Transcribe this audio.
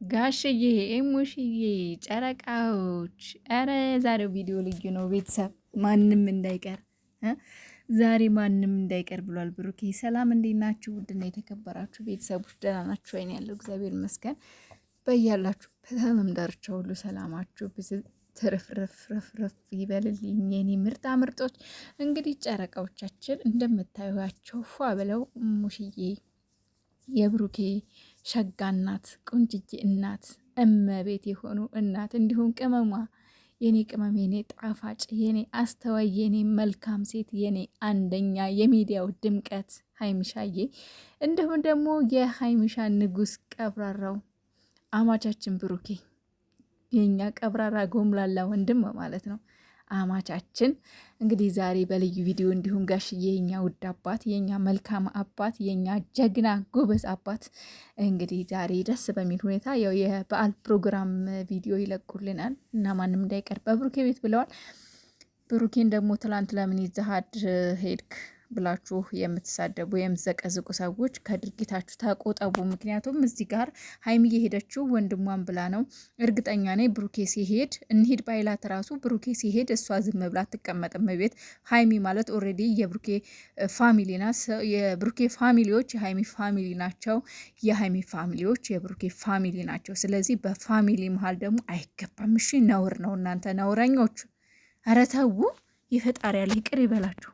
ጋሽዬ እሙሽዬ ጨረቃዎች፣ ኧረ ዛሬው ቪዲዮ ልዩ ነው። ቤተሰብ ማንም እንዳይቀር ዛሬ ማንም እንዳይቀር ብሏል ብሩኬ። ሰላም እንዴት ናችሁ? ውድና የተከበራችሁ ቤተሰቦች ደህና ናችሁ? አይን ያለው እግዚአብሔር ይመስገን። በያላችሁ በዓለም ዳርቻ ሁሉ ሰላማችሁ ትርፍርፍርፍርፍ ይበልልኝ የኔ ምርጣ ምርጦች። እንግዲህ ጨረቃዎቻችን እንደምታዩቸው ፏ ብለው ሙሽዬ የብሩኬ ሸጋ እናት፣ ቆንጅዬ እናት፣ እመቤት የሆኑ እናት እንዲሁም ቅመሟ የኔ ቅመም፣ የኔ ጣፋጭ፣ የኔ አስተዋይ፣ የኔ መልካም ሴት፣ የኔ አንደኛ የሚዲያው ድምቀት ሀይሚሻዬ፣ እንዲሁም ደግሞ የሀይሚሻ ንጉስ ቀብራራው አማቻችን ብሩኬ የኛ ቀብራራ ጎምላላ ወንድም ማለት ነው። አማቻችን እንግዲህ ዛሬ በልዩ ቪዲዮ እንዲሁም ጋሽዬ የኛ ውድ አባት፣ የኛ መልካም አባት፣ የኛ ጀግና ጎበዝ አባት እንግዲህ ዛሬ ደስ በሚል ሁኔታ ያው የበዓል ፕሮግራም ቪዲዮ ይለቁልናል እና ማንም እንዳይቀር በብሩኬ ቤት ብለዋል። ብሩኬን ደግሞ ትላንት ለምን ይዘሃድ ሄድክ ብላችሁ የምትሳደቡ የምትዘቀዝቁ ሰዎች ከድርጊታችሁ ተቆጠቡ። ምክንያቱም እዚህ ጋር ሀይሚ የሄደችው ወንድሟን ብላ ነው። እርግጠኛ ነኝ ብሩኬ ሲሄድ እንሂድ ባይላት ራሱ ብሩኬ ሲሄድ እሷ ዝም ብላ አትቀመጥም ቤት። ሀይሚ ማለት ኦልሬዲ የብሩኬ ፋሚሊ ናት። የብሩኬ ፋሚሊዎች የሀይሚ ፋሚሊ ናቸው። የሀይሚ ፋሚሊዎች የብሩኬ ፋሚሊ ናቸው። ስለዚህ በፋሚሊ መሀል ደግሞ አይገባም። እሺ ነውር ነው። እናንተ ነውረኞች፣ ኧረ ተው። የፈጣሪ ያለ ይቅር ይበላችሁ።